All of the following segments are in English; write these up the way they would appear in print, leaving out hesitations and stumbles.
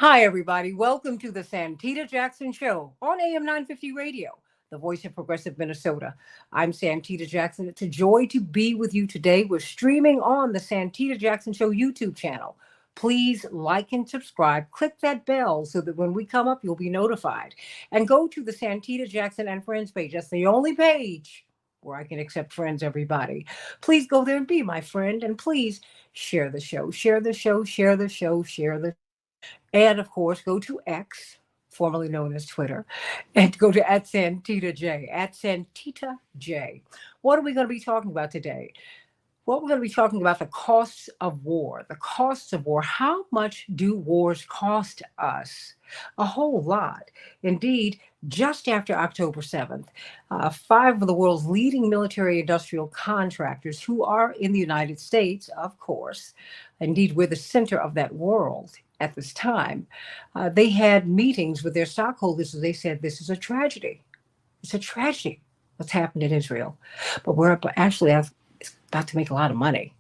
Hi, everybody. Welcome to the Santita Jackson Show on AM 950 Radio, the voice of progressive Minnesota. I'm Santita Jackson. It's a joy to be with you today. We're streaming on the Santita Jackson Show YouTube channel. Please like and subscribe. Click that bell so that when we come up, you'll be notified. And go to the Santita Jackson and Friends page. That's the only page where I can accept friends, everybody. Please go there and be my friend. And please share the show, share the show, share the show, share the and of course, go to X, formerly known as Twitter, and go to at Santita J, at Santita J. What are we going to be talking about today? Well, we're going to be talking about the costs of war. The costs of war. How much do wars cost us? A whole lot. Indeed, just after October 7th, five of the world's leading military industrial contractors who are in the United States, of course, indeed, we're the center of that world at this time, they had meetings with their stockholders and they said, this is a tragedy. It's a tragedy what's happened in Israel. But we're actually about to make a lot of money.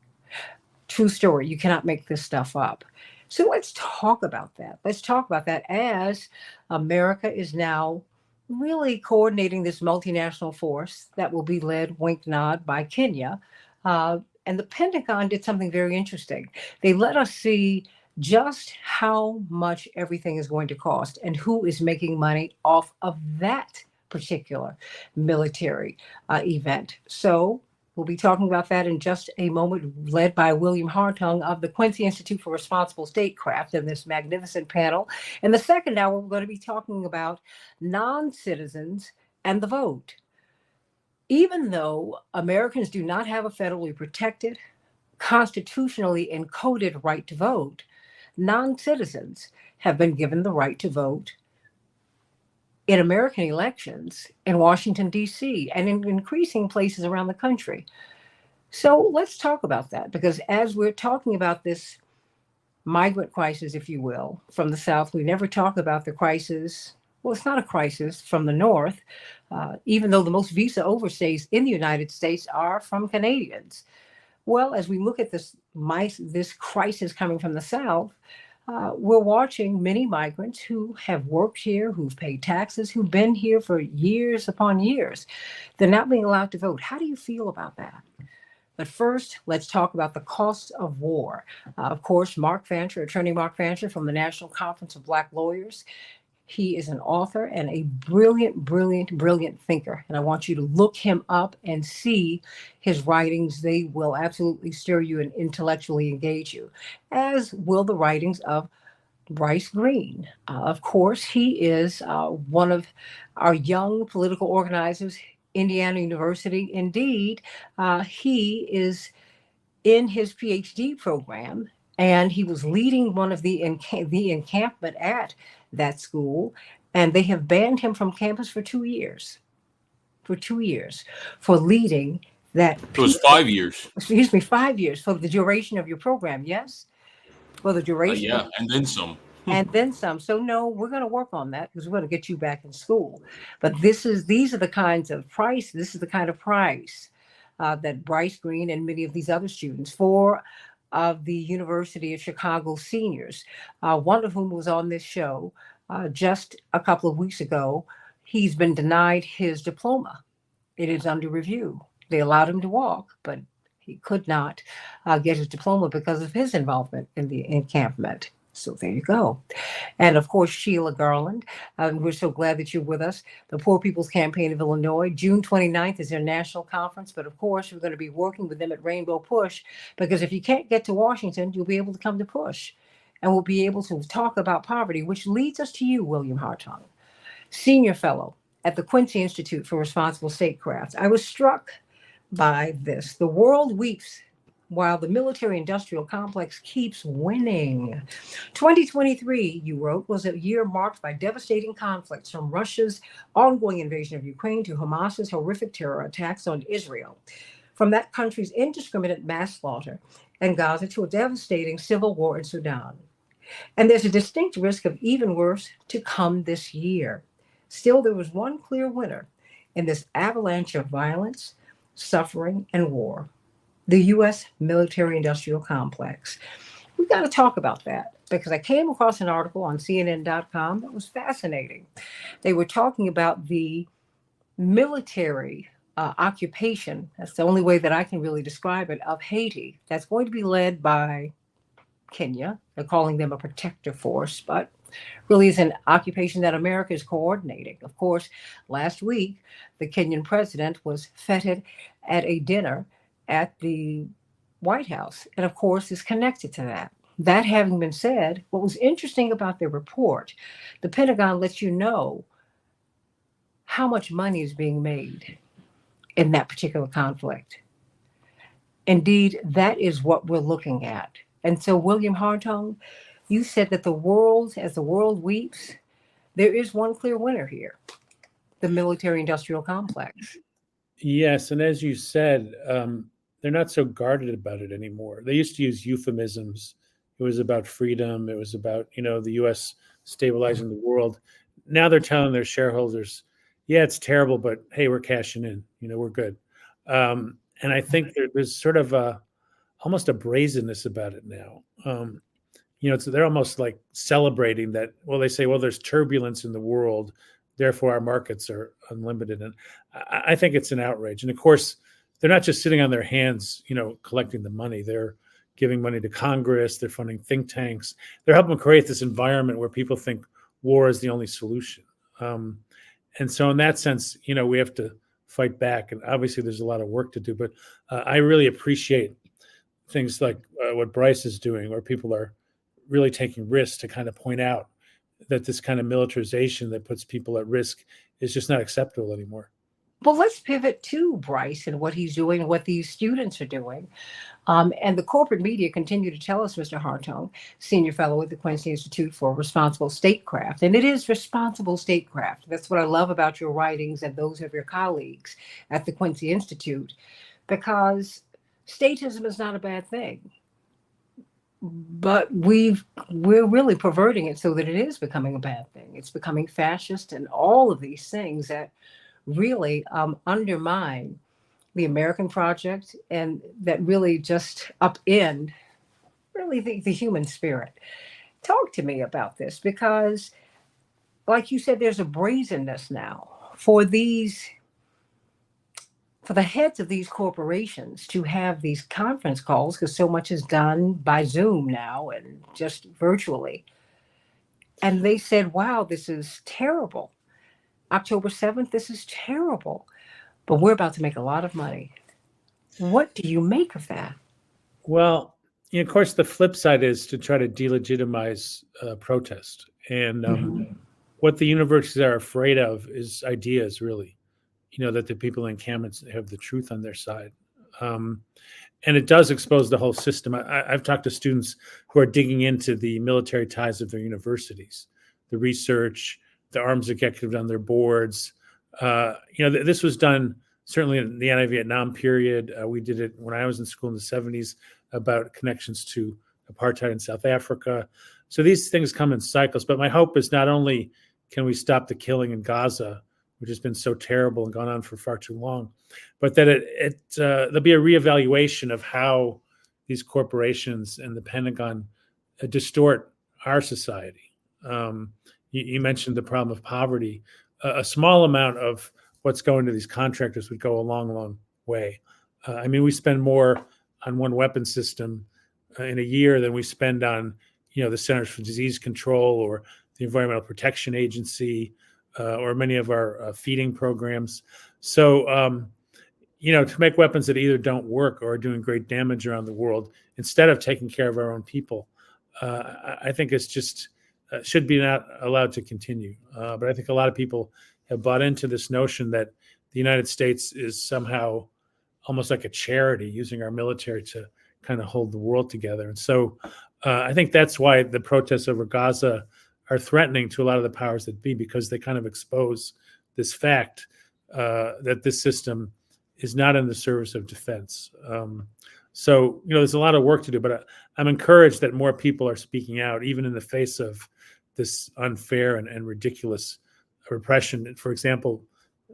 True story. You cannot make this stuff up. So let's talk about that. Let's talk about that as America is now really coordinating this multinational force that will be led, wink nod, by Kenya. And the Pentagon did something very interesting. They let us see just how much everything is going to cost and who is making money off of that particular military event. So we'll be talking about that in just a moment, led by William Hartung of the Quincy Institute for Responsible Statecraft in this magnificent panel. In the second hour, we're going to be talking about non-citizens and the vote. Even though Americans do not have a federally protected, constitutionally encoded right to vote, non-citizens have been given the right to vote in American elections in Washington, D.C., and in increasing places around the country. So let's talk about that, because as we're talking about this migrant crisis, if you will, from the South, we never talk about the crisis. Well, it's not a crisis from the North, even though the most visa overstays in the United States are from Canadians. Well, as we look at this crisis coming from the South, we're watching many migrants who have worked here, who've paid taxes, who've been here for years upon years. They're not being allowed to vote. How do you feel about that? But first, let's talk about the cost of war. Of course, Attorney Mark Fancher from the National Conference of Black Lawyers. He is an author and a brilliant thinker. And I want you to look him up and see his writings. They will absolutely stir you and intellectually engage you, as will the writings of Bryce Green. Of course, he is one of our young political organizers, Indiana University. Indeed, he is in his PhD program, and he was leading one of the encampment at that school, and they have banned him from campus for 2 years. For leading that. It was 5 years. Excuse me, 5 years for the duration of your program. Yes, for the duration. Yeah, and then some. And then some. So no, we're going to work on that because we're going to get you back in school. But these are the kinds of price. This is the kind of price that Bryce Green and many of these other students, four of the University of Chicago seniors, one of whom was on this show just a couple of weeks ago. He's been denied his diploma. It is under review. They allowed him to walk, but he could not get his diploma because of his involvement in the encampment. So there you go. And of course, Sheila Garland, we're so glad that you're with us. The Poor People's Campaign of Illinois, June 29th is their national conference. But of course, we're going to be working with them at Rainbow Push, because if you can't get to Washington, you'll be able to come to Push. And we'll be able to talk about poverty, which leads us to you, William Hartung, Senior Fellow at the Quincy Institute for Responsible Statecraft. I was struck by this. The world weeps while the military-industrial complex keeps winning. 2023, you wrote, was a year marked by devastating conflicts, from Russia's ongoing invasion of Ukraine to Hamas's horrific terror attacks on Israel, from that country's indiscriminate mass slaughter in Gaza to a devastating civil war in Sudan. And there's a distinct risk of even worse to come this year. Still, there was one clear winner in this avalanche of violence, suffering, and war: the U.S. military-industrial complex. We've got to talk about that. because I came across an article on CNN.com that was fascinating. They were talking about the military occupation. That's the only way that I can really describe it, of Haiti. That's going to be led by Kenya. They're calling them a protector force, but really is an occupation that America is coordinating. Of course, last week, the Kenyan president was feted at a dinner at the White House, and of course, is connected to that. That having been said, what was interesting about their report, the Pentagon lets you know how much money is being made in that particular conflict. Indeed, that is what we're looking at. And so, William Hartung, you said that as the world weeps, there is one clear winner here, the military industrial complex. Yes, and as you said, they're not so guarded about it anymore. They used to use euphemisms. It was about freedom. It was about, the U.S. stabilizing the world. Now they're telling their shareholders, yeah, it's terrible, but hey, we're cashing in. We're good. And I think there's sort of almost a brazenness about it now. They're almost like celebrating that. Well, they say, well, there's turbulence in the world, therefore our markets are unlimited. And I think it's an outrage. And of course, they're not just sitting on their hands, collecting the money. They're giving money to Congress. They're funding think tanks. They're helping create this environment where people think war is the only solution. And so in that sense, we have to fight back. And obviously there's a lot of work to do, but I really appreciate things like what Bryce is doing, where people are really taking risks to kind of point out that this kind of militarization that puts people at risk is just not acceptable anymore. Well, let's pivot to Bryce and what he's doing and what these students are doing. And the corporate media continue to tell us, Mr. Hartung, senior fellow at the Quincy Institute for Responsible Statecraft, and it is responsible statecraft. That's what I love about your writings and those of your colleagues at the Quincy Institute, because statism is not a bad thing. But we're really perverting it so that it is becoming a bad thing. It's becoming fascist and all of these things that really undermine the American project and that really just upend really the human spirit. Talk to me about this, because like you said, there's a brazenness now for the heads of these corporations to have these conference calls, because so much is done by Zoom now and just virtually. And they said, wow, this is terrible. October 7th, this is terrible, but we're about to make a lot of money. What do you make of that? Well, of course, the flip side is to try to delegitimize protest. And what the universities are afraid of is ideas, really, that the people in encampments have the truth on their side. And it does expose the whole system. I've talked to students who are digging into the military ties of their universities, the research, the arms executive on their boards. This was done certainly in the anti-Vietnam period. We did it when I was in school in the 70s about connections to apartheid in South Africa. So these things come in cycles. But my hope is not only can we stop the killing in Gaza, which has been so terrible and gone on for far too long, but that there'll be a reevaluation of how these corporations and the Pentagon distort our society. You mentioned the problem of poverty. A small amount of what's going to these contractors would go a long, long way. We spend more on one weapon system in a year than we spend on, the Centers for Disease Control or the Environmental Protection Agency or many of our feeding programs. So, to make weapons that either don't work or are doing great damage around the world, instead of taking care of our own people, I think it's just should be not allowed to continue. But I think a lot of people have bought into this notion that the United States is somehow almost like a charity, using our military to kind of hold the world together. And so I think that's why the protests over Gaza are threatening to a lot of the powers that be, because they kind of expose this fact that this system is not in the service of defense. So, there's a lot of work to do, but I'm encouraged that more people are speaking out, even in the face of this unfair and ridiculous repression, for example,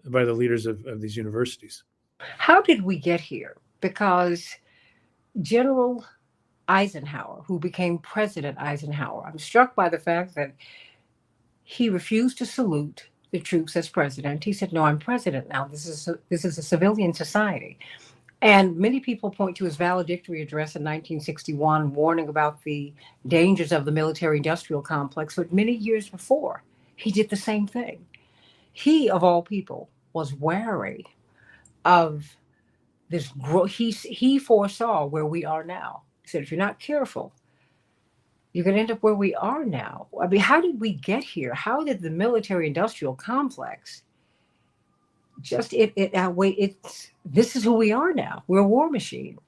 by the leaders of these universities. How did we get here? Because General Eisenhower, who became President Eisenhower. I'm struck by the fact that he refused to salute the troops as president. He said, "No, I'm president now. This is a civilian society." And many people point to his valedictory address in 1961, warning about the dangers of the military-industrial complex. But many years before, he did the same thing. He, of all people, was wary of this growth. He foresaw where we are now. He said, "If you're not careful, you're going to end up where we are now." I mean, how did we get here? How did the military-industrial complex just it's this is who we are now. We're a war machine.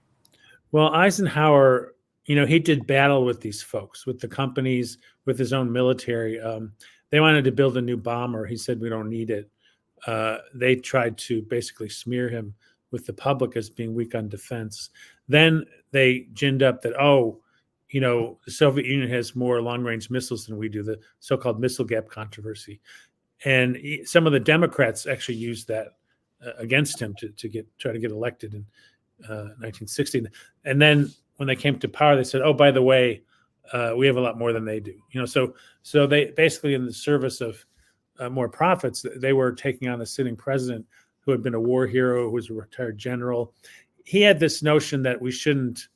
Well, Eisenhower, he did battle with these folks, with the companies, with his own military. They wanted to build a new bomber. He said, "We don't need it." They tried to basically smear him with the public as being weak on defense. Then they ginned up that, the Soviet Union has more long-range missiles than we do, the so-called missile gap controversy. And some of the Democrats actually used that against him to try to get elected in 1960. And then when they came to power, they said, "Oh, by the way, we have a lot more than they do." So they basically, in the service of more profits, they were taking on a sitting president who had been a war hero, who was a retired general. He had this notion that we shouldn't,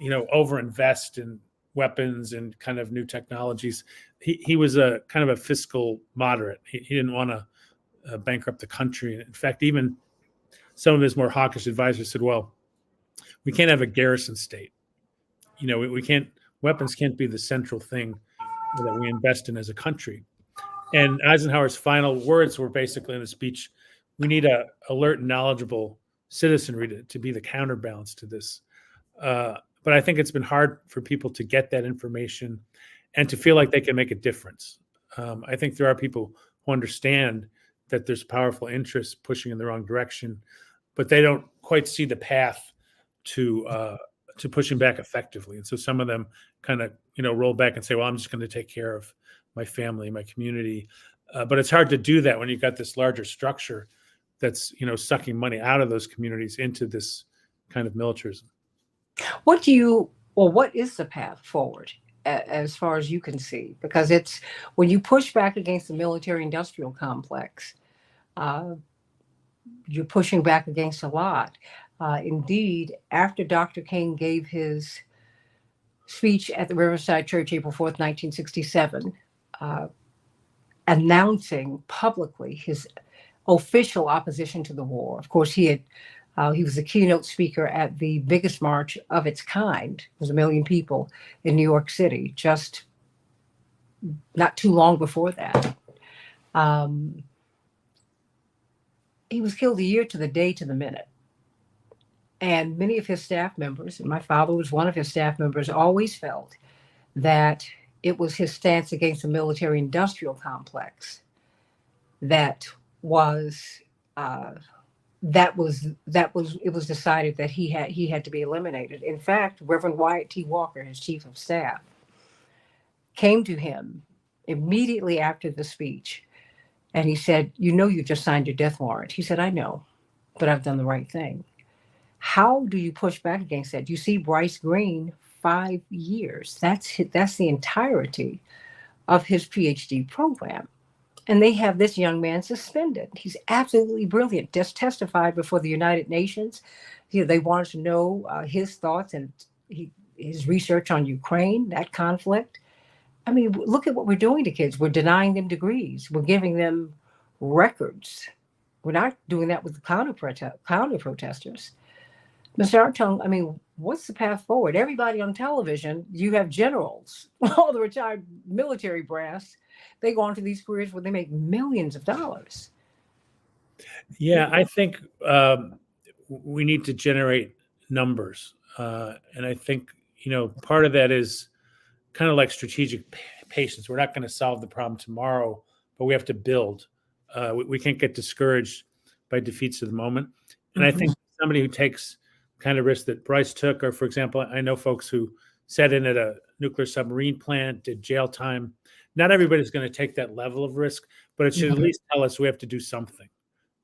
overinvest in weapons and kind of new technologies. He was a kind of a fiscal moderate. He didn't want to bankrupt the country. In fact, even some of his more hawkish advisors said, "Well, we can't have a garrison state. We can't. Weapons can't be the central thing that we invest in as a country." And Eisenhower's final words were basically in the speech, "We need a alert and knowledgeable citizenry to be the counterbalance to this." But I think it's been hard for people to get that information and to feel like they can make a difference. I think there are people who understand that there's powerful interests pushing in the wrong direction, but they don't quite see the path to pushing back effectively. And so some of them kind of, roll back and say, "Well, I'm just going to take care of my family, my community." But it's hard to do that when you've got this larger structure that's, sucking money out of those communities into this kind of militarism. What is the path forward as far as you can see? Because it's when you push back against the military-industrial complex, you're pushing back against a lot. Indeed, after Dr. King gave his speech at the Riverside Church, April 4th, 1967, announcing publicly his official opposition to the war. Of course, he was the keynote speaker at the biggest march of its kind. It was 1 million people in New York City, just not too long before that. He was killed a year to the day, to the minute. And many of his staff members, and my father was one of his staff members, always felt that it was his stance against the military-industrial complex that was it was decided that he had to be eliminated. In fact, Reverend Wyatt T. Walker, his chief of staff, came to him immediately after the speech, and he said, "You just signed your death warrant." He said, "I know, but I've done the right thing." How do you push back against that? You see Bryce Green, 5 years. That's the entirety of his PhD program. And they have this young man suspended. He's absolutely brilliant. Just testified before the United Nations. They wanted to know his thoughts and his research on Ukraine, that conflict. I mean, look at what we're doing to kids. We're denying them degrees. We're giving them records. We're not doing that with the counter protesters. Mr. Artone, I mean, what's the path forward? Everybody on television, you have generals, all the retired military brass. They go on to these careers where they make millions of dollars. Yeah, I think we need to generate numbers. And I think, part of that is kind of like strategic patience. We're not going to solve the problem tomorrow, but we have to build. We can't get discouraged by defeats of the moment. And I think somebody who takes kind of risk that Bryce took, or for example, I know folks who sat in at a nuclear submarine plant, did jail time. Not everybody's going to take that level of risk, but it should at least tell us we have to do something.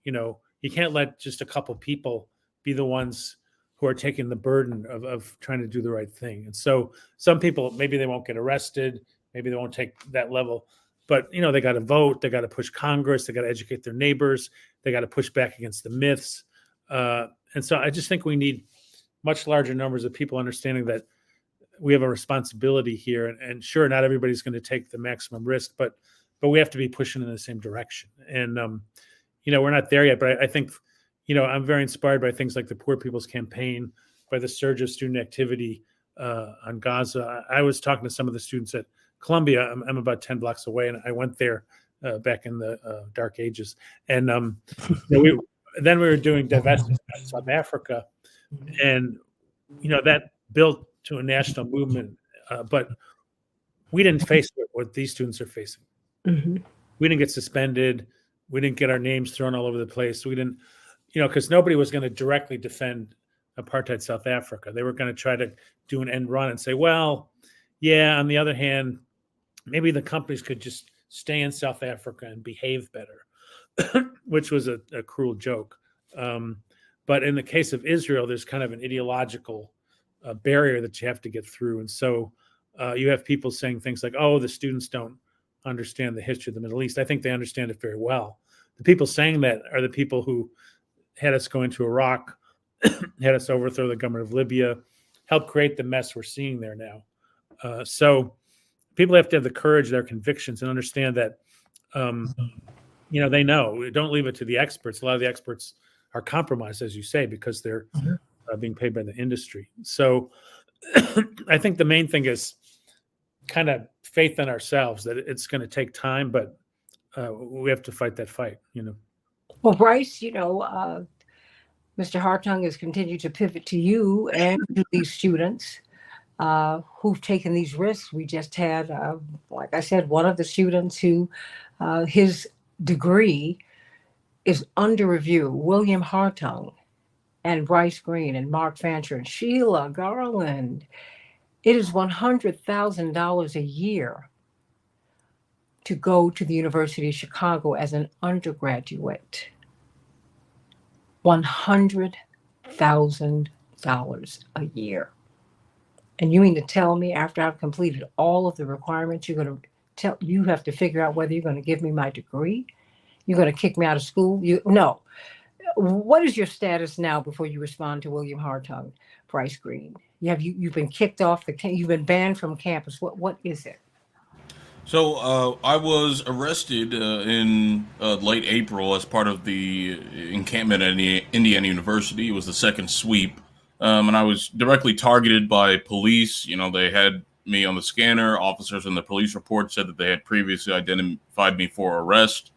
You can't let just a couple people be the ones who are taking the burden of trying to do the right thing. And so some people, maybe they won't get arrested, maybe they won't take that level, but they got to vote, they got to push Congress, they got to educate their neighbors, they got to push back against the myths. And so I just think we need much larger numbers of people understanding that we have a responsibility here. And sure, not everybody's going to take the maximum risk, but we have to be pushing in the same direction. And we're not there yet, but I think I'm very inspired by things like the Poor People's Campaign, by the surge of student activity on Gaza. I was talking to some of the students at Columbia. I'm about 10 blocks away, and I went there back in the dark ages. And we were doing divestment in South Africa, and that built to a national movement. But we didn't face what these students are facing. Mm-hmm. We didn't get suspended. We didn't get our names thrown all over the place. We didn't, because nobody was going to directly defend apartheid South Africa. They were going to try to do an end run and say, well, yeah, on the other hand, maybe the companies could just stay in South Africa and behave better, which was a cruel joke. But in the case of Israel, there's kind of an ideological barrier that you have to get through. And so you have people saying things like, oh, the students don't understand the history of the Middle East. I think they understand it very well. The people saying that are the people who had us go into Iraq, had us overthrow the government of Libya, helped create the mess we're seeing there now. So people have to have the courage, their convictions, and understand that, they know. Don't leave it to the experts. A lot of the experts are compromised, as you say, because they're being paid by the industry. So I think the main thing is kind of faith in ourselves that it's going to take time, but we have to fight that fight, Well, Bryce, Mr. Hartung has continued to pivot to you and to these students who've taken these risks. We just had, like I said, one of the students who his degree is under review, William Hartung and Bryce Green and Mark Fancher and Sheila Garland. It is $100,000 a year to go to the University of Chicago as an undergraduate. $100,000 a year. And you mean to tell me after I've completed all of the requirements, you have to figure out whether you're going to give me my degree? You're going to kick me out of school? No. What is your status now before you respond to William Hartung, Bryce Green? You've been kicked off you've been banned from campus. What is it? So I was arrested in late April as part of the encampment at Indiana University. It was the second sweep, and I was directly targeted by police. They had me on the scanner. Officers in the police report said that they had previously identified me for arrest.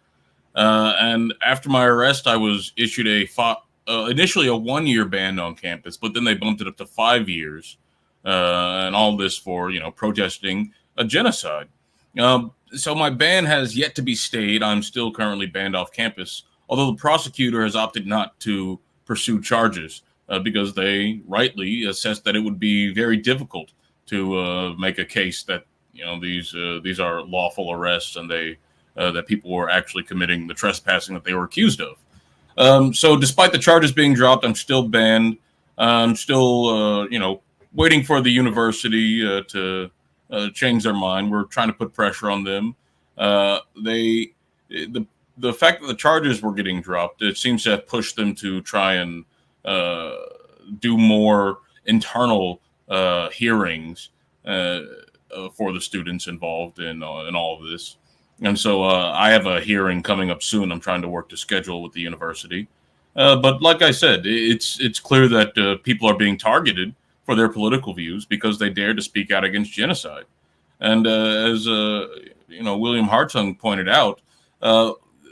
And after my arrest, I was issued initially a 1-year ban on campus, but then they bumped it up to 5 years, and all this for protesting a genocide. So my ban has yet to be stayed. I'm still currently banned off campus, although the prosecutor has opted not to pursue charges because they rightly assessed that it would be very difficult to make a case that these are lawful arrests and that people were actually committing the trespassing that they were accused of. So despite the charges being dropped, I'm still banned. I'm still waiting for the university to change their mind. We're trying to put pressure on them. The fact that the charges were getting dropped, it seems to have pushed them to try and do more internal hearings for the students involved in all of this. And so I have a hearing coming up soon. I'm trying to work to schedule with the university. But like I said, it's clear that people are being targeted for their political views because they dare to speak out against genocide. And as William Hartung pointed out,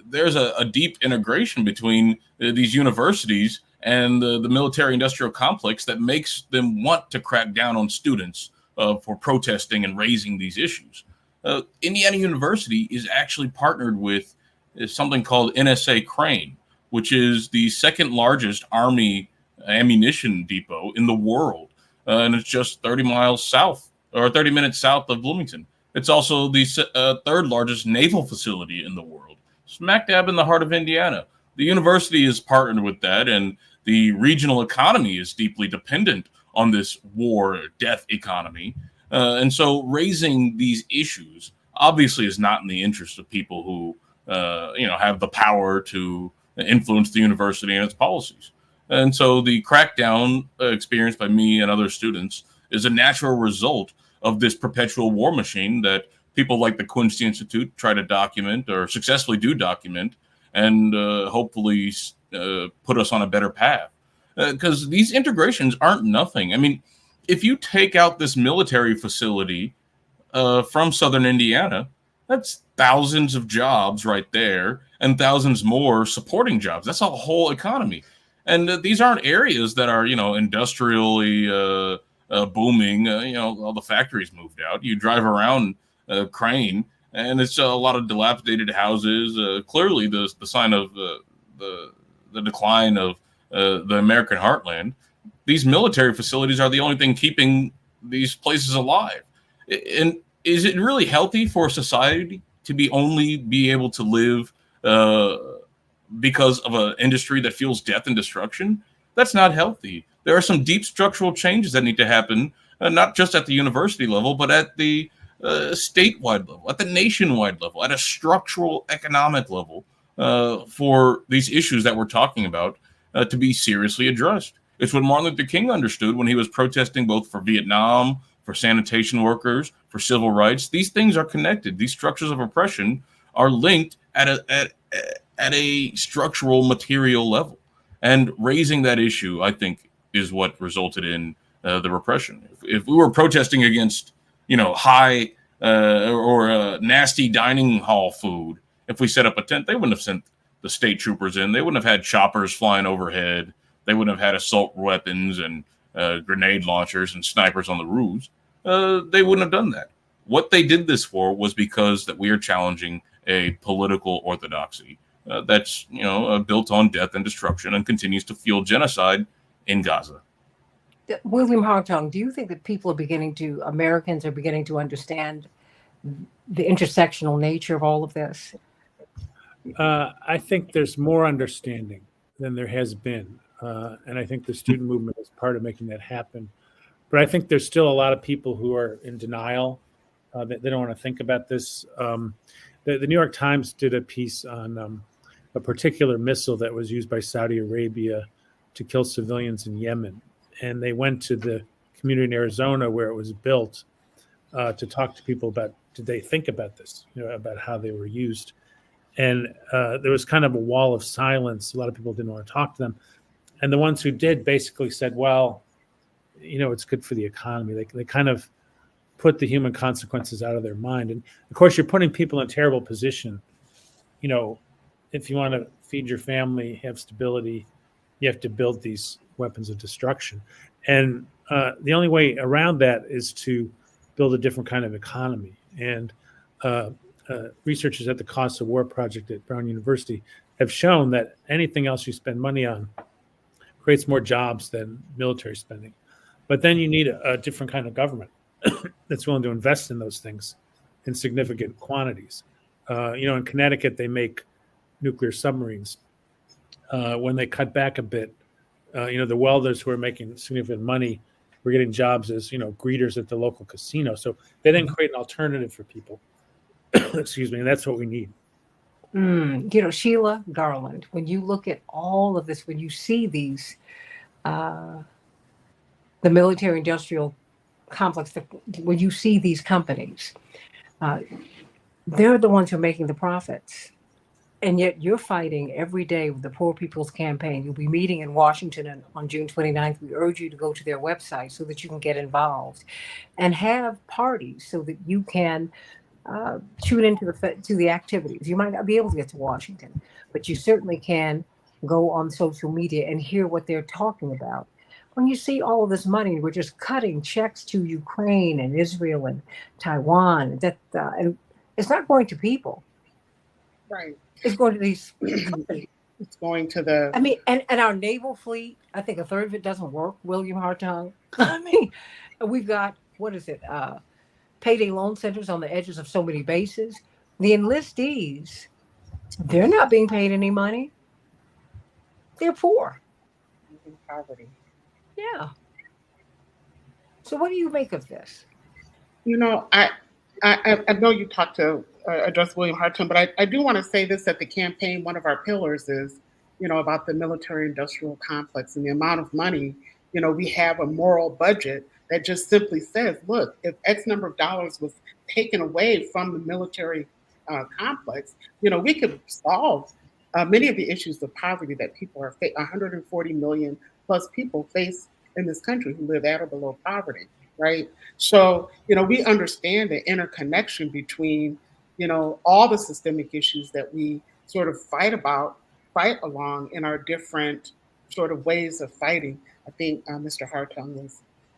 there's a deep integration between these universities and the military-industrial complex that makes them want to crack down on students for protesting and raising these issues. Indiana University is actually partnered with something called NSA Crane, which is the second largest Army ammunition depot in the world. And it's just 30 minutes south of Bloomington. It's also the third largest naval facility in the world, smack dab in the heart of Indiana. The university is partnered with that, and The regional economy is deeply dependent on this war death economy. And so raising these issues obviously is not in the interest of people who, have the power to influence the university and its policies. And so the crackdown experienced by me and other students is a natural result of this perpetual war machine that people like the Quincy Institute try to document, or successfully do document, and hopefully put us on a better path. Because these integrations aren't nothing. I mean, if you take out this military facility from southern Indiana, that's thousands of jobs right there, and thousands more supporting jobs. That's a whole economy. And these aren't areas that are, industrially booming. All the factories moved out. You drive around Crane, and it's a lot of dilapidated houses. Clearly, the sign of the decline of the American heartland. These military facilities are the only thing keeping these places alive. And is it really healthy for society to be able to live because of an industry that fuels death and destruction? That's not healthy. There are some deep structural changes that need to happen, not just at the university level, but at the statewide level, at the nationwide level, at a structural economic level, for these issues that we're talking about to be seriously addressed. It's what Martin Luther King understood when he was protesting both for Vietnam, for sanitation workers, for civil rights. These things are connected. These structures of oppression are linked at a structural, material level. And raising that issue, I think, is what resulted in the repression. If we were protesting against, high or nasty dining hall food, if we set up a tent, they wouldn't have sent the state troopers in. They wouldn't have had choppers flying overhead. They wouldn't have had assault weapons and grenade launchers and snipers on the roofs. They wouldn't have done that. What they did this for was because that we are challenging a political orthodoxy that's built on death and destruction and continues to fuel genocide in Gaza. William Hartung, do you think that Americans are beginning to understand the intersectional nature of all of this? I think there's more understanding than there has been. And I think the student movement is part of making that happen. But I think there's still a lot of people who are in denial. They don't want to think about this. The New York Times did a piece on a particular missile that was used by Saudi Arabia to kill civilians in Yemen. And they went to the community in Arizona where it was built to talk to people about, did they think about this, about how they were used. And there was kind of a wall of silence. A lot of people didn't want to talk to them. And the ones who did basically said, well, it's good for the economy. They kind of put the human consequences out of their mind. And of course, you're putting people in a terrible position. If you want to feed your family, have stability, you have to build these weapons of destruction. And the only way around that is to build a different kind of economy. And researchers at the Cost of War Project at Brown University have shown that anything else you spend money on creates more jobs than military spending. But then you need a different kind of government that's willing to invest in those things in significant quantities. In Connecticut, they make nuclear submarines. When they cut back a bit, the welders who are making significant money were getting jobs as, greeters at the local casino. So they didn't create an alternative for people. Excuse me. And that's what we need. Sheila Garland, when you look at all of this, when you see these, the military industrial complex, when you see these companies, they're the ones who are making the profits. And yet you're fighting every day with the Poor People's Campaign. You'll be meeting in Washington on June 29th. We urge you to go to their website so that you can get involved and have parties so that you can tune into the activities. You might not be able to get to Washington, but you certainly can go on social media and hear what they're talking about. When you see all of this money, we're just cutting checks to Ukraine and Israel and Taiwan. And it's not going to people. Right. It's going to these companies. It's going to the... I mean, and our naval fleet, I think a third of it doesn't work, William Hartung. I mean, we've got, payday loan centers on the edges of so many bases. The enlistees, they're not being paid any money. They're poor. poverty. Yeah. So what do you make of this? You know, I know you talked to address William Hartung, but I do want to say this at the campaign. One of our pillars is, about the military industrial complex and the amount of money. We have a moral budget that just simply says, look, if X number of dollars was taken away from the military complex, we could solve many of the issues of poverty that people 140 million plus people face in this country who live at or below poverty, right? So, we understand the interconnection between, all the systemic issues that we sort of fight along in our different sort of ways of fighting. I think Mr. Hartung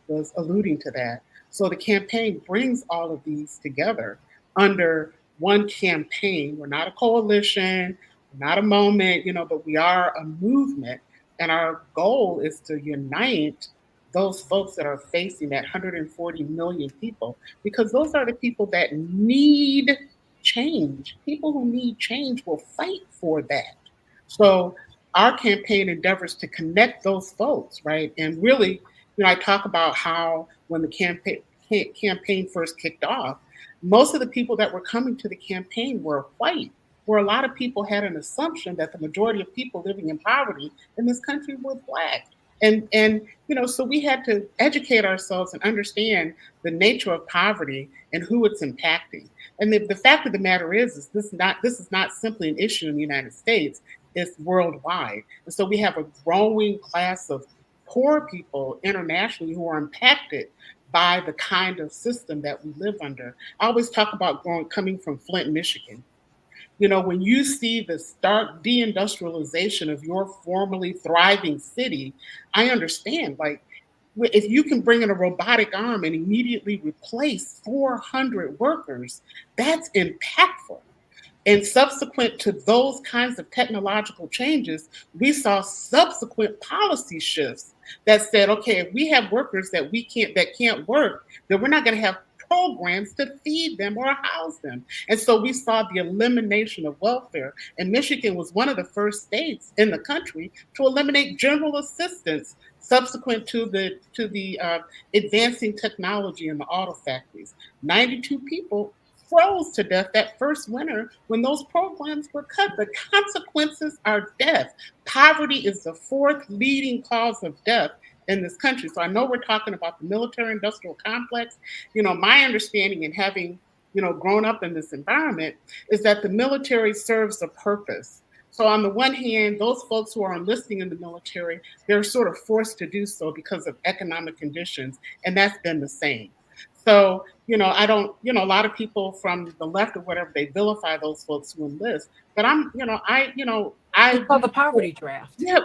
was alluding to that. So the campaign brings all of these together under one campaign. We're not a coalition, we're not a moment, but we are a movement. And our goal is to unite those folks that are facing that 140 million people, because those are the people that need change. People who need change will fight for that. So our campaign endeavors to connect those folks, right? And really, I talk about how when the campaign first kicked off, most of the people that were coming to the campaign were white, where a lot of people had an assumption that the majority of people living in poverty in this country were black. And so we had to educate ourselves and understand the nature of poverty and who it's impacting. And the fact of the matter is this is not simply an issue in the United States, it's worldwide. And so we have a growing class of poor people internationally who are impacted by the kind of system that we live under. I always talk about coming from Flint, Michigan. When you see the stark deindustrialization of your formerly thriving city, I understand. Like, if you can bring in a robotic arm and immediately replace 400 workers, that's impactful. And subsequent to those kinds of technological changes, we saw subsequent policy shifts that said, okay, if we have workers that can't work, then we're not going to have programs to feed them or house them. And so we saw the elimination of welfare. And Michigan was one of the first states in the country to eliminate general assistance subsequent to the advancing technology in the auto factories. 92 people froze to death that first winter when those programs were cut. The consequences are death. Poverty is the fourth leading cause of death in this country. So I know we're talking about the military industrial complex. My understanding and having, grown up in this environment is that the military serves a purpose. So on the one hand, those folks who are enlisting in the military, they're sort of forced to do so because of economic conditions, and that's been the same. So, I don't, a lot of people from the left or whatever, they vilify those folks who enlist. But It's called the poverty draft. Yeah,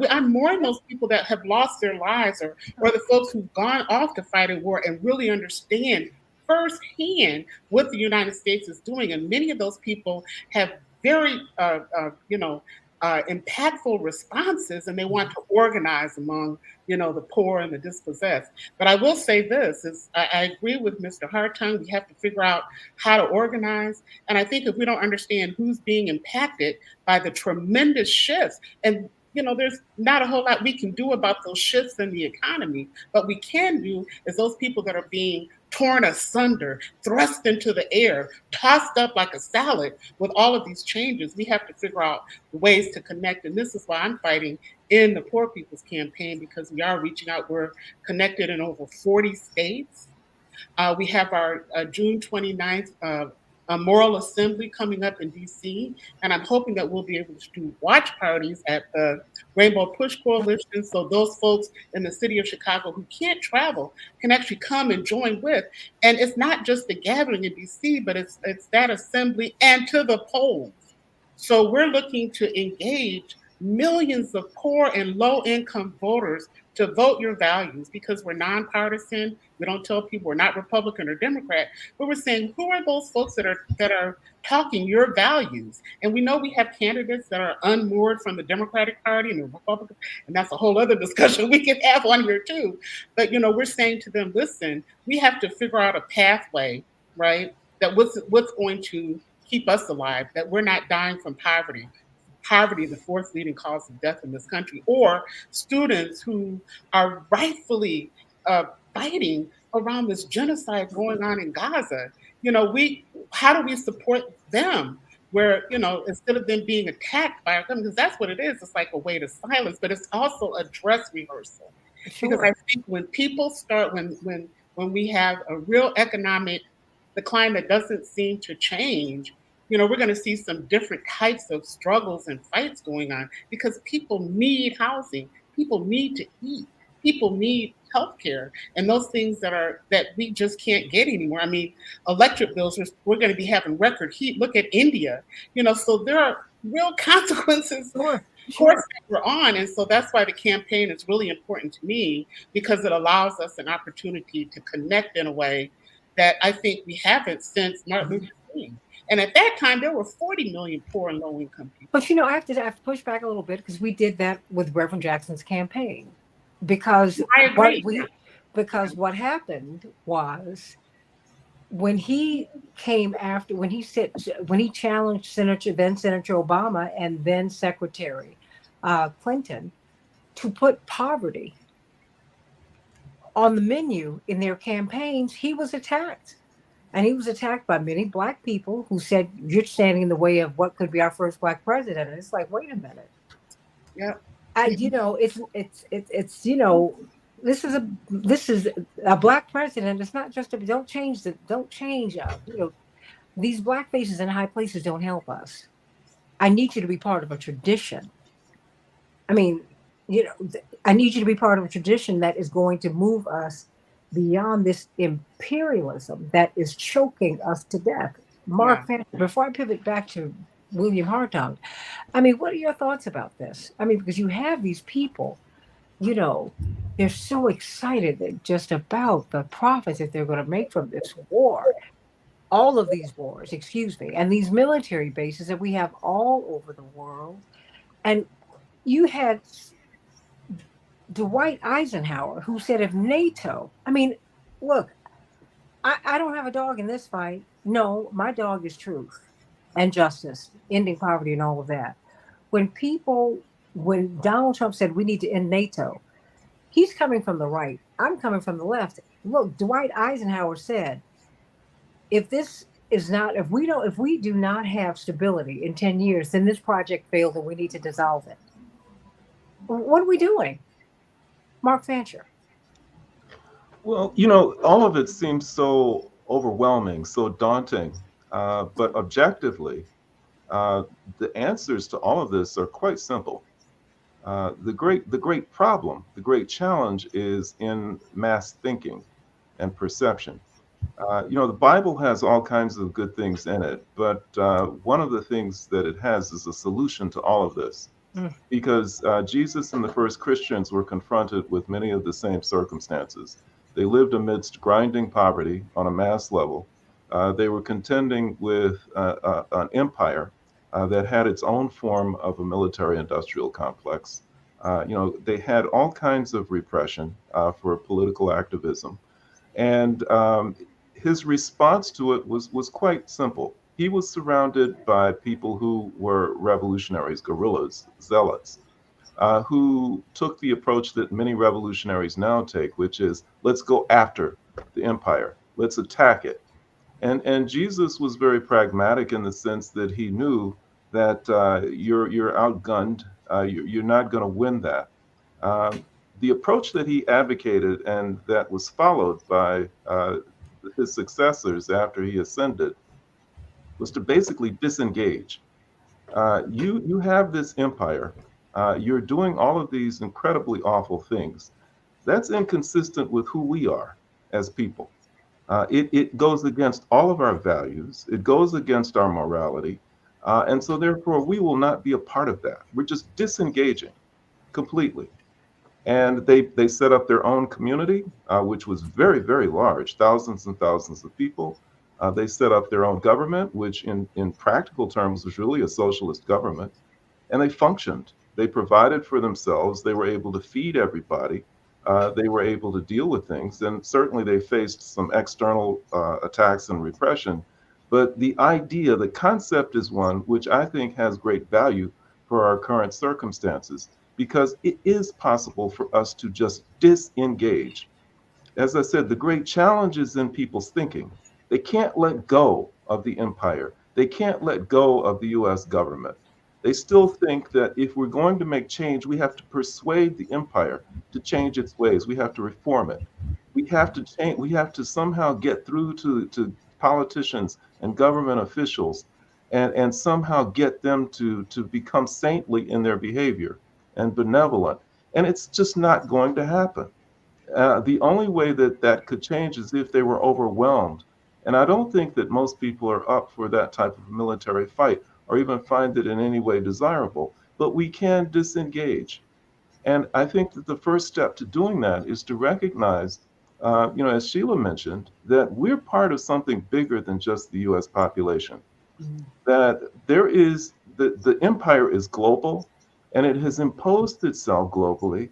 I'm mourning those people that have lost their lives, or the folks who've gone off to fight a war and really understand firsthand what the United States is doing. And many of those people have very, impactful responses, and they want to organize among, the poor and the dispossessed. But I will say this: is I agree with Mr. Hartung. We have to figure out how to organize, and I think if we don't understand who's being impacted by the tremendous shifts, and there's not a whole lot we can do about those shifts in the economy. What we can do is those people that are being torn asunder, thrust into the air, tossed up like a salad with all of these changes. We have to figure out ways to connect. And this is why I'm fighting in the Poor People's Campaign, because we are reaching out. We're connected in over 40 states. We have our June 29th Moral Assembly coming up in DC, and I'm hoping that we'll be able to do watch parties at the Rainbow Push Coalition, so those folks in the city of Chicago who can't travel can actually come and join with. And it's not just the gathering in DC, but it's that assembly and to the polls. So we're looking to engage millions of poor and low-income voters to vote your values, because we're nonpartisan. We don't tell people we're not Republican or Democrat, but we're saying, who are those folks that are talking your values? And we know we have candidates that are unmoored from the Democratic Party and the Republican, and that's a whole other discussion we can have on here too. But we're saying to them, listen, we have to figure out a pathway, right? That what's going to keep us alive, that we're not dying from poverty. poverty the fourth leading cause of death in this country, or students who are rightfully fighting around this genocide going on in Gaza. How do we support them? Where, instead of them being attacked by our government, because that's what it is, it's like a way to silence, but it's also a dress rehearsal. Because Sure. I think when people start, when we have a real economic decline that doesn't seem to change, we're going to see some different types of struggles and fights going on, because people need housing, people need to eat, people need healthcare, and those things that we just can't get anymore. I mean, electric bills, we're going to be having record heat. Look at India, so there are real consequences Sure. course Sure. that we're on. And so that's why the campaign is really important to me, because it allows us an opportunity to connect in a way that I think we haven't since Martin Luther King. And at that time, there were 40 million poor and low income people. But I have to push back a little bit, because we did that with Reverend Jackson's campaign. Because I agree. what happened was, when he when he challenged then Senator Obama and then Secretary Clinton to put poverty on the menu in their campaigns, he was attacked. And he was attacked by many Black people who said, "You're standing in the way of what could be our first Black president." And it's like, wait a minute. Yeah. This is a Black president. It's not just don't change. These Black faces in high places don't help us. I need you to be part of a tradition. I mean, I need you to be part of a tradition that is going to move us beyond this imperialism that is choking us to death. Mark, before I pivot back to William Hartung, I mean, what are your thoughts about this? I mean, because you have these people, they're so excited just about the profits that they're going to make from this war. All of these wars, excuse me, and these military bases that we have all over the world. And you had Dwight Eisenhower, who said, if NATO, I mean, look, I don't have a dog in this fight. No, my dog is truth and justice, ending poverty and all of that. When Donald Trump said we need to end NATO, he's coming from the right. I'm coming from the left. Look, Dwight Eisenhower said, if we do not have stability in 10 years, then this project failed and we need to dissolve it. What are we doing? Mark Fancher. Well, all of it seems so overwhelming, so daunting. But objectively, the answers to all of this are quite simple. The great problem, the great challenge is in mass thinking and perception. The Bible has all kinds of good things in it, but one of the things that it has is a solution to all of this. Because Jesus and the first Christians were confronted with many of the same circumstances. They lived amidst grinding poverty on a mass level. They were contending with an empire that had its own form of a military-industrial complex. They had all kinds of repression for political activism. And his response to it was quite simple. He was surrounded by people who were revolutionaries, guerrillas, zealots, who took the approach that many revolutionaries now take, which is, let's go after the empire, let's attack it. And Jesus was very pragmatic in the sense that he knew that you're outgunned, you're not going to win that. The approach that he advocated and that was followed by his successors after he ascended was to basically disengage. You have this empire. You're doing all of these incredibly awful things. That's inconsistent with who we are as people. It goes against all of our values. It goes against our morality. And so therefore, we will not be a part of that. We're just disengaging completely. And they set up their own community, which was very, very large, thousands and thousands of people. They set up their own government, which in practical terms was really a socialist government. And they functioned. They provided for themselves. They were able to feed everybody. They were able to deal with things. And certainly they faced some external attacks and repression. But the idea, the concept is one which I think has great value for our current circumstances, because it is possible for us to just disengage. As I said, the great challenge is in people's thinking. They can't let go of the empire. They can't let go of the US government. They still think that if we're going to make change, we have to persuade the empire to change its ways. We have to reform it. We have to change, we have to somehow get through to politicians and government officials and somehow get them to become saintly in their behavior and benevolent. And it's just not going to happen. The only way that that could change is if they were overwhelmed. And I don't think that most people are up for that type of military fight or even find it in any way desirable. But we can disengage. And I think that the first step to doing that is to recognize, as Sheila mentioned, that we're part of something bigger than just the US population. That there is, the empire is global and it has imposed itself globally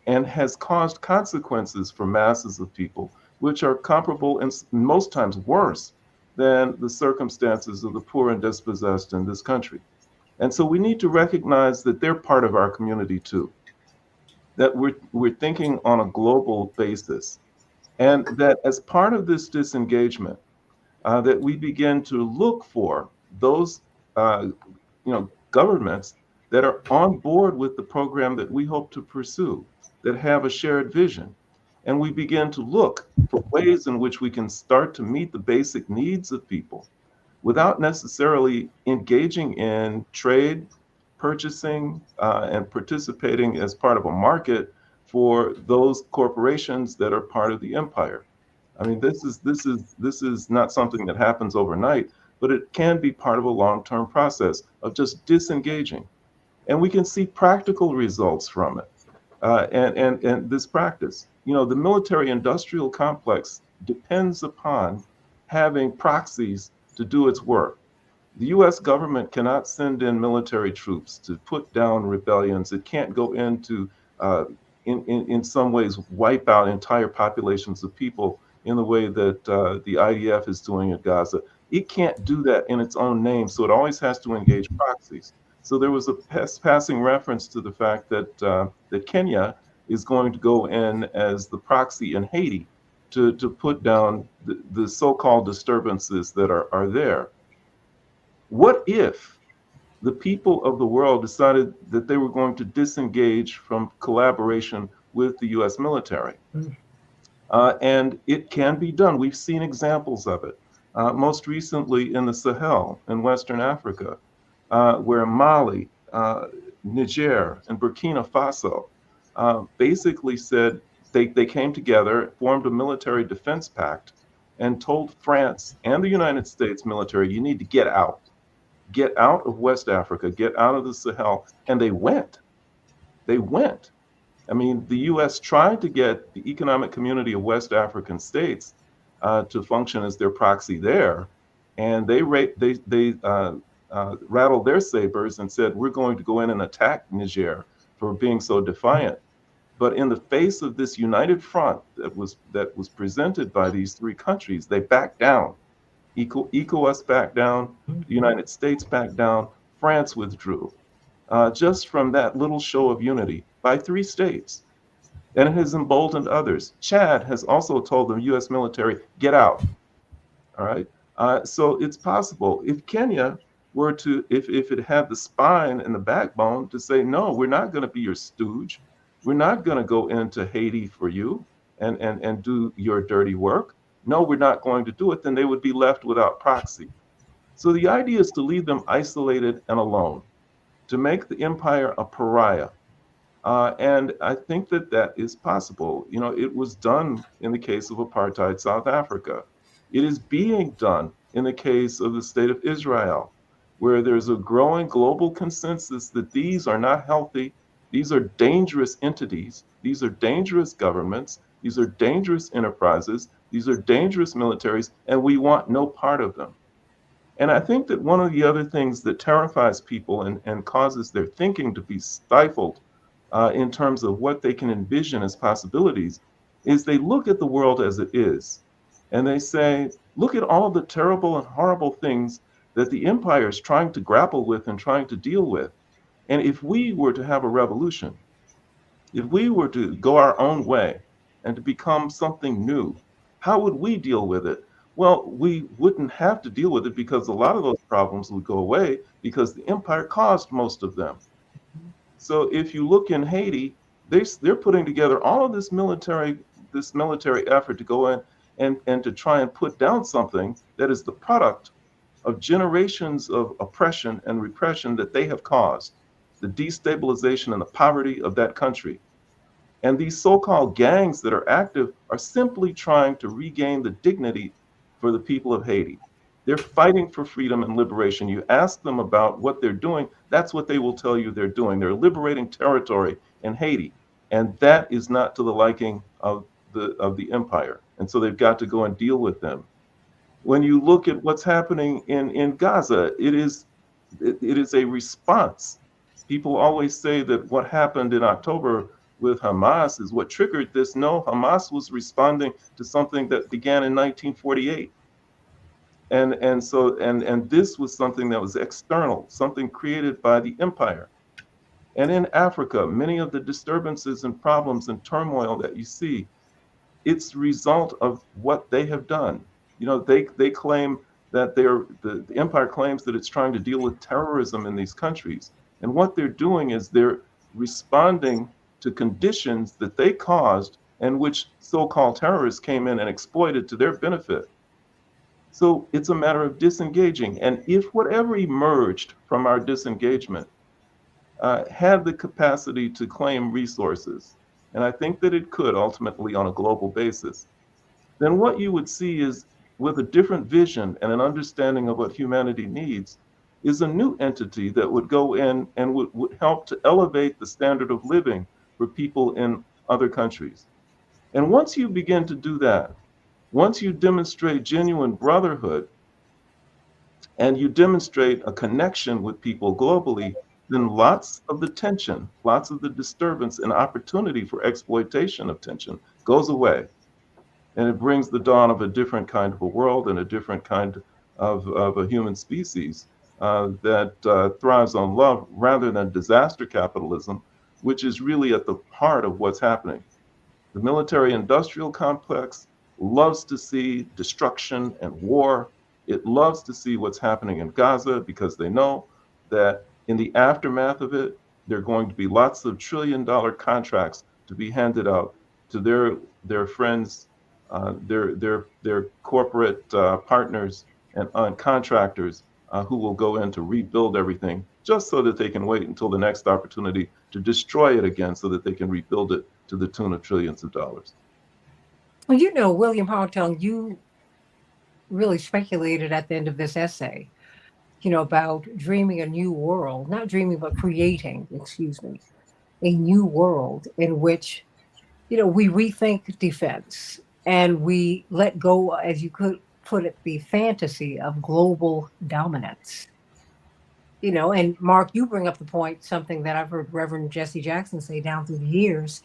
and has caused consequences for masses of people, which are comparable and most times worse than the circumstances of the poor and dispossessed in this country. And so we need to recognize that they're part of our community too, that we're thinking on a global basis, and that as part of this disengagement, that we begin to look for those governments that are on board with the program that we hope to pursue, that have a shared vision. And we begin to look for ways in which we can start to meet the basic needs of people without necessarily engaging in trade, purchasing, and participating as part of a market for those corporations that are part of the empire. I mean, this is not something that happens overnight, but it can be part of a long-term process of just disengaging. And we can see practical results from it. And this practice, the military industrial complex depends upon having proxies to do its work. The US government cannot send in military troops to put down rebellions. It can't go into, in some ways, wipe out entire populations of people in the way that the IDF is doing in Gaza. It can't do that in its own name, so it always has to engage proxies. So there was a passing reference to the fact that that Kenya is going to go in as the proxy in Haiti to put down the so-called disturbances that are there. What if the people of the world decided that they were going to disengage from collaboration with the US military? And it can be done. We've seen examples of it. Most recently in the Sahel in Western Africa, where Mali, Niger, and Burkina Faso basically said they came together, formed a military defense pact, and told France and the United States military, you need to get out of West Africa, get out of the Sahel. And they went. They went. I mean, the US tried to get the Economic Community of West African States to function as their proxy there. And they rattled their sabers and said, we're going to go in and attack Niger for being so defiant. But in the face of this united front that was presented by these three countries, they backed down. ECOWAS backed down, the United States backed down, France withdrew, just from that little show of unity by three states. And it has emboldened others. Chad has also told the US military, get out. All right. So it's possible if Kenya were to, if it had the spine and the backbone to say, no, we're not going to be your stooge. We're not going to go into Haiti for you and do your dirty work. No, we're not going to do it. Then they would be left without proxy. So the idea is to leave them isolated and alone, to make the empire a pariah. And I think that is possible. It was done in the case of apartheid South Africa. It is being done in the case of the state of Israel, where there's a growing global consensus that these are not healthy. These are dangerous entities. These are dangerous governments. These are dangerous enterprises. These are dangerous militaries, and we want no part of them. And I think that one of the other things that terrifies people and causes their thinking to be stifled in terms of what they can envision as possibilities is they look at the world as it is. And they say, look at all the terrible and horrible things that the empire is trying to grapple with and trying to deal with. And if we were to have a revolution, if we were to go our own way and to become something new, how would we deal with it? Well, we wouldn't have to deal with it because a lot of those problems would go away because the empire caused most of them. So if you look in Haiti, they're putting together all of this military effort to go in and to try and put down something that is the product of generations of oppression and repression that they have caused, the destabilization and the poverty of that country. And these so-called gangs that are active are simply trying to regain the dignity for the people of Haiti. They're fighting for freedom and liberation. You ask them about what they're doing, that's what they will tell you they're doing. They're liberating territory in Haiti. And that is not to the liking of the empire. And so they've got to go and deal with them. When you look at what's happening in Gaza, it is a response. People always say that what happened in October with Hamas is what triggered this. No, Hamas was responding to something that began in 1948. And this was something that was external, something created by the empire. And in Africa, many of the disturbances and problems and turmoil that you see, it's the result of what they have done. You know, they claim that the empire claims that it's trying to deal with terrorism in these countries. And what they're doing is they're responding to conditions that they caused and which so-called terrorists came in and exploited to their benefit. So it's a matter of disengaging. And if whatever emerged from our disengagement had the capacity to claim resources, and I think that it could ultimately on a global basis, then what you would see is, with a different vision and an understanding of what humanity needs, is a new entity that would go in and would help to elevate the standard of living for people in other countries. And once you begin to do that, once you demonstrate genuine brotherhood and you demonstrate a connection with people globally, then lots of the tension, lots of the disturbance and opportunity for exploitation of tension goes away. And it brings the dawn of a different kind of a world and a different kind of a human species that thrives on love rather than disaster capitalism, which is really at the heart of what's happening. The military industrial complex loves to see destruction and war. It loves to see what's happening in Gaza because they know that in the aftermath of it, there are going to be lots of trillion-dollar contracts to be handed out to their friends, their corporate partners and contractors who will go in to rebuild everything just so that they can wait until the next opportunity to destroy it again so that they can rebuild it to the tune of trillions of dollars. Well, you know, William Hartung, you really speculated at the end of this essay, you know, about dreaming a new world, not dreaming, but creating, excuse me, a new world in which, you know, we rethink defense and we let go, as you could put it, the fantasy of global dominance. You know, and Mark, you bring up the point, something that I've heard Reverend Jesse Jackson say down through the years.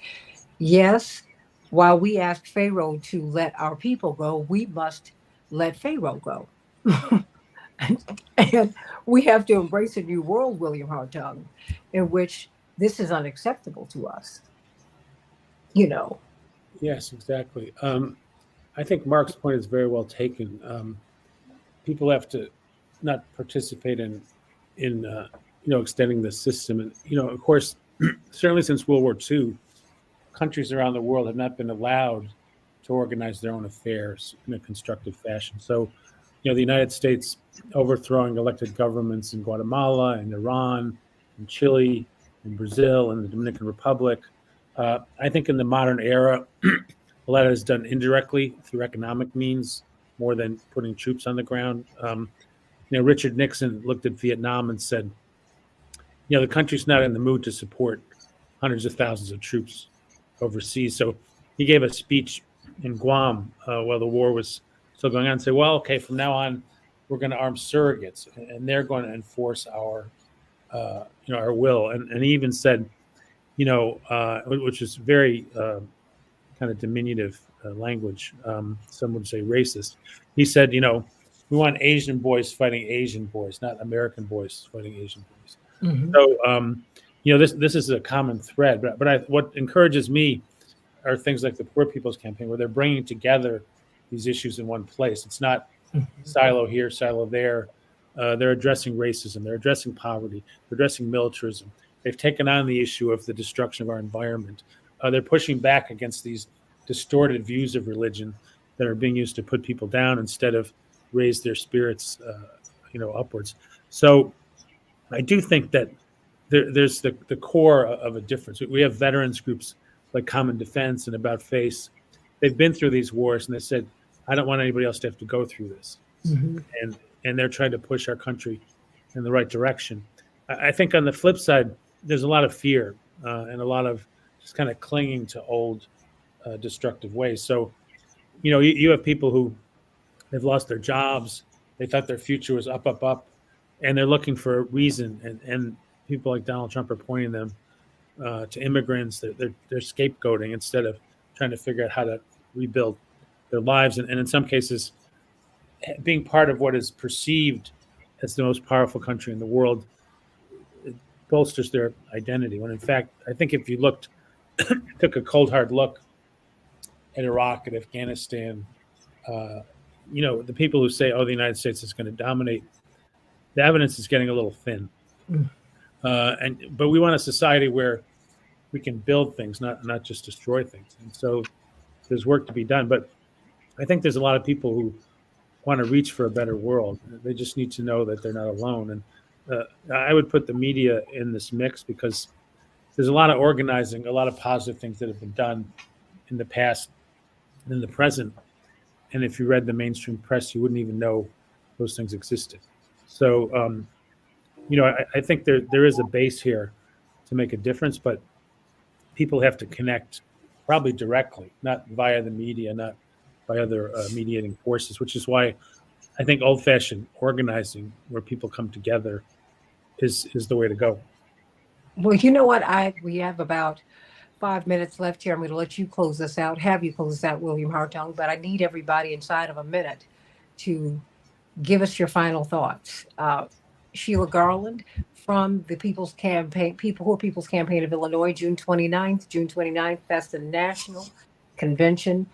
Yes, while we asked Pharaoh to let our people go, we must let Pharaoh go. And we have to embrace a new world, William Hartung, in which this is unacceptable to us. You know. Yes, exactly. I think Mark's point is very well taken. People have to not participate in extending the system, and of course, certainly since World War II, countries around the world have not been allowed to organize their own affairs in a constructive fashion. So, the United States overthrowing elected governments in Guatemala and Iran and Chile and Brazil and the Dominican Republic. I think in the modern era, a lot is done indirectly through economic means more than putting troops on the ground. Richard Nixon looked at Vietnam and said, the country's not in the mood to support hundreds of thousands of troops overseas. So he gave a speech in Guam while the war was still going on and said, well, okay, from now on, we're going to arm surrogates and they're going to enforce our will. And he even said, which is very kind of diminutive language. Some would say racist. He said, we want Asian boys fighting Asian boys, not American boys fighting Asian boys. So, this is a common thread. But what encourages me are things like the Poor People's Campaign, where they're bringing together these issues in one place. It's not silo here, silo there. They're addressing racism. They're addressing poverty. They're addressing militarism. They've taken on the issue of the destruction of our environment. They're pushing back against these distorted views of religion that are being used to put people down instead of raise their spirits, upwards. So I do think that there's the core of a difference. We have veterans groups like Common Defense and About Face. They've been through these wars, and they said, I don't want anybody else to have to go through this. And they're trying to push our country in the right direction. I think on the flip side, there's a lot of fear and a lot of just kind of clinging to old destructive ways. So, you have people who they've lost their jobs. They thought their future was up, and they're looking for a reason. And people like Donald Trump are pointing them to immigrants. They're scapegoating instead of trying to figure out how to rebuild their lives. And in some cases, being part of what is perceived as the most powerful country in the world, it bolsters their identity. When in fact, I think if you took a cold hard look at Iraq and Afghanistan, the people who say, "Oh, the United States is going to dominate," the evidence is getting a little thin. But we want a society where we can build things, not just destroy things. And so there's work to be done. But I think there's a lot of people who want to reach for a better world. They just need to know that they're not alone. And I would put the media in this mix because there's a lot of organizing, a lot of positive things that have been done in the past and in the present. And if you read the mainstream press, you wouldn't even know those things existed. So, I think there is a base here to make a difference, but people have to connect probably directly, not via the media, not by other mediating forces, which is why I think old-fashioned organizing where people come together is the way to go. Well, you know what? We have about 5 minutes left here. I'm going to let you close this out, have you close this out, William Hartung, but I need everybody inside of a minute to give us your final thoughts. Sheila Garland from the People's Campaign, People's Campaign of Illinois, June 29th, that's the national convention.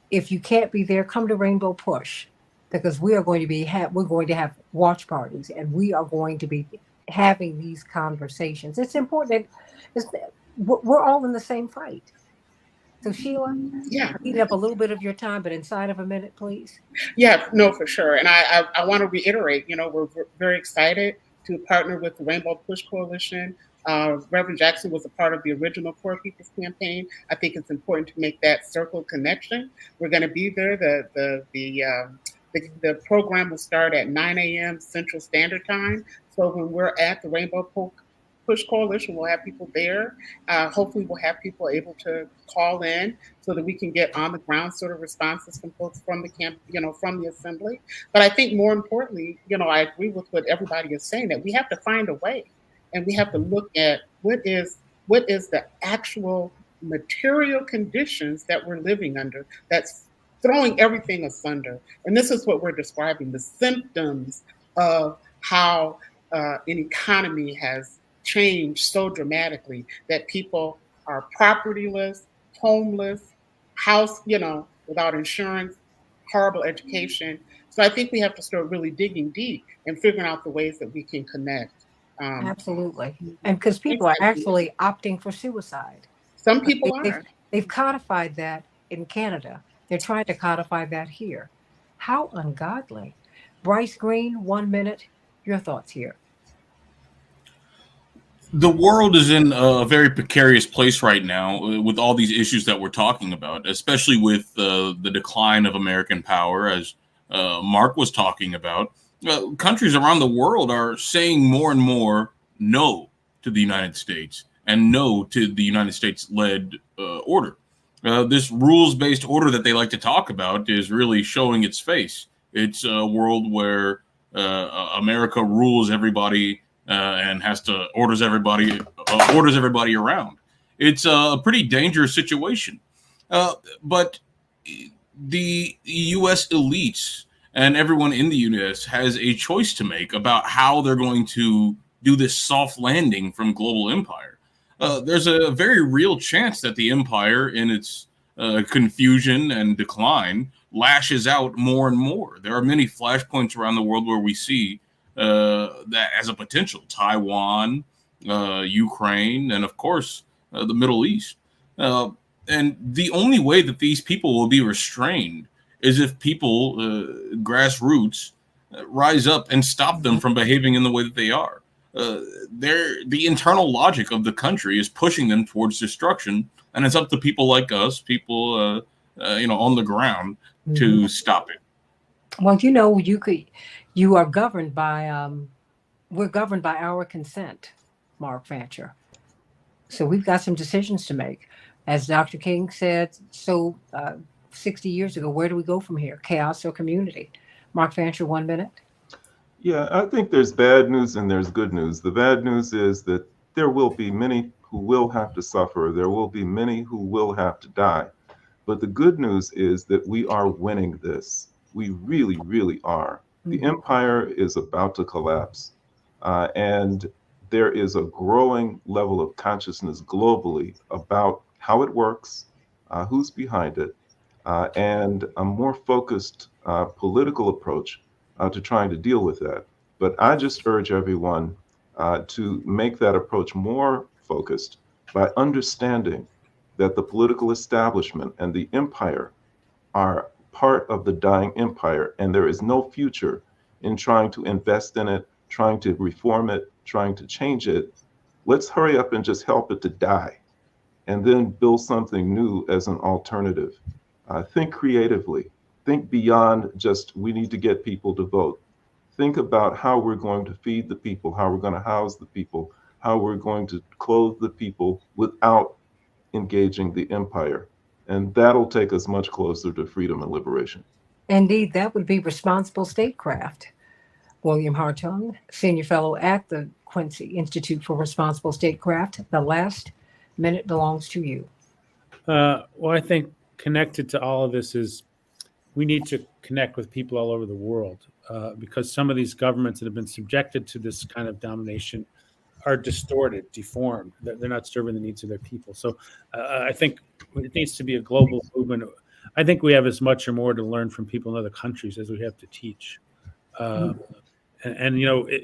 If you can't be there, come to Rainbow Push, because we are going to have watch parties, and we are going to be having these conversations. It's important. We're all in the same fight. So Sheila, I need up a little bit of your time, but inside of a minute, please. Yeah, no, for sure. And I want to reiterate, we're very excited to partner with the Rainbow Push Coalition. Reverend Jackson was a part of the original Poor People's Campaign. I think it's important to make that circle connection. We're going to be there. The program will start at 9 a.m. Central Standard Time. So when we're at the Rainbow Push Coalition, we'll have people there. Hopefully we'll have people able to call in so that we can get on the ground sort of responses from folks from the camp, from the assembly. But I think more importantly, I agree with what everybody is saying, that we have to find a way, and we have to look at what is the actual material conditions that we're living under that's throwing everything asunder. And this is what we're describing, the symptoms of how an economy has changed so dramatically that people are propertyless, homeless, without insurance, horrible education. So I think we have to start really digging deep and figuring out the ways that we can connect. Absolutely. And because people are actually opting for suicide. Some people are. They've codified that in Canada. They're trying to codify that here. How ungodly. Bryce Green, 1 minute. Your thoughts here. The world is in a very precarious place right now with all these issues that we're talking about, especially with the decline of American power, as Mark was talking about. Countries around the world are saying more and more no to the United States and no to the United States-led order. This rules-based order that they like to talk about is really showing its face. It's a world where America rules everybody and has to orders everybody around. It's a pretty dangerous situation. But the U.S. elites and everyone in the U.S. has a choice to make about how they're going to do this soft landing from global empire. There's a very real chance that the empire, in its confusion and decline, lashes out more and more. There are many flashpoints around the world where we see that as a potential: Taiwan, Ukraine, and of course the Middle East. And the only way that these people will be restrained is if people, grassroots, rise up and stop them from behaving in the way that they are. The internal logic of the country is pushing them towards destruction, and it's up to people like us, people on the ground, to stop it. Well, you are governed by, we're governed by our consent, Mark Fancher. So we've got some decisions to make. As Dr. King said, 60 years ago, where do we go from here? Chaos or community? Mark Fancher, 1 minute. Yeah, I think there's bad news and there's good news. The bad news is that there will be many who will have to suffer. There will be many who will have to die. But the good news is that we are winning this. We really, really are. The empire is about to collapse. And there is a growing level of consciousness globally about how it works, who's behind it, and a more focused political approach to trying to deal with that. But I just urge everyone to make that approach more focused by understanding that the political establishment and the empire are part of the dying empire, and there is no future in trying to invest in it, trying to reform it, trying to change it. Let's hurry up and just help it to die, and then build something new as an alternative. Think creatively. Think beyond just we need to get people to vote. Think about how we're going to feed the people, how we're going to house the people, how we're going to clothe the people without engaging the empire. And that'll take us much closer to freedom and liberation. Indeed, that would be responsible statecraft. William Hartung, Senior Fellow at the Quincy Institute for Responsible Statecraft. The last minute belongs to you. Well, I think connected to all of this is we need to connect with people all over the world because some of these governments that have been subjected to this kind of domination are distorted, deformed. They're not serving the needs of their people. So I think it needs to be a global movement. I think we have as much or more to learn from people in other countries as we have to teach.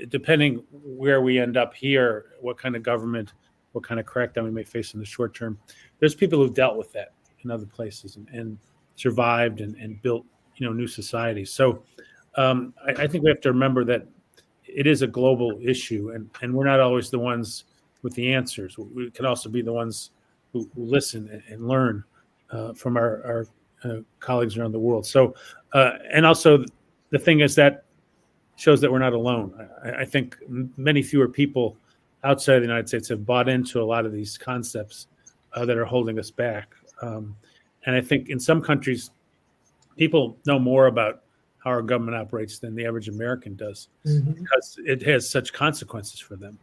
Depending where we end up here, what kind of government, what kind of crackdown we may face in the short term, there's people who've dealt with that in other places and survived and built, new societies. So I think we have to remember that it is a global issue, and we're not always the ones with the answers. We can also be the ones who listen and learn from our colleagues around the world. So, and also the thing is that shows that we're not alone. I think many fewer people outside of the United States have bought into a lot of these concepts that are holding us back. And I think in some countries, people know more about how our government operates than the average American does because it has such consequences for them,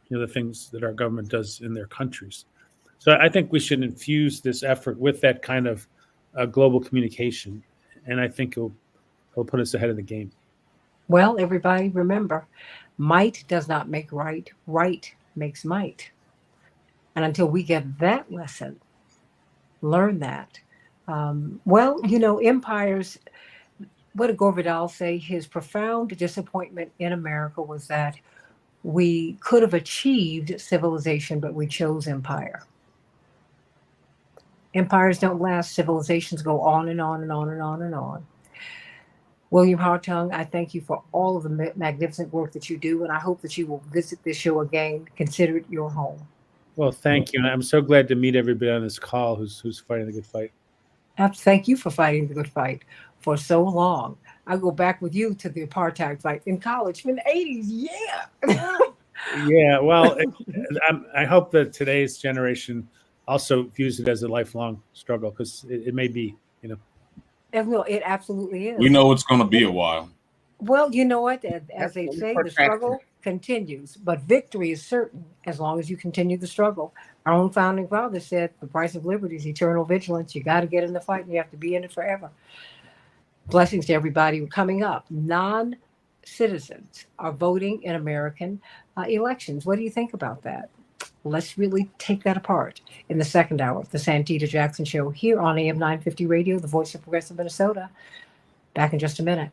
the things that our government does in their countries. So I think we should infuse this effort with that kind of global communication. And I think it'll put us ahead of the game. Well, everybody remember, might does not make right, right makes might. And until we get that lesson, learn that. Empires, what did Gore Vidal say? His profound disappointment in America was that we could have achieved civilization, but we chose empire. Empires don't last. Civilizations go on and on and on and on and on. William Hartung, I thank you for all of the magnificent work that you do, and I hope that you will visit this show again. Consider it your home. Well, thank you. And I'm so glad to meet everybody on this call who's fighting the good fight. Thank you for fighting the good fight for so long. I go back with you to the apartheid fight in college in the 80s. Yeah. Yeah. Well, I hope that today's generation also views it as a lifelong struggle because it may be, It absolutely is. We know it's going to be a while. Well, you know what? As they say, the struggle continues, but victory is certain as long as you continue the struggle. Our own founding father said the price of liberty is eternal vigilance. You got to get in the fight and you have to be in it forever. Blessings to everybody coming up. citizens are voting in American elections. What do you think about that? Let's really take that apart in the second hour of the Santita Jackson Show here on AM 950 Radio, the voice of progressive Minnesota. Back in just a minute.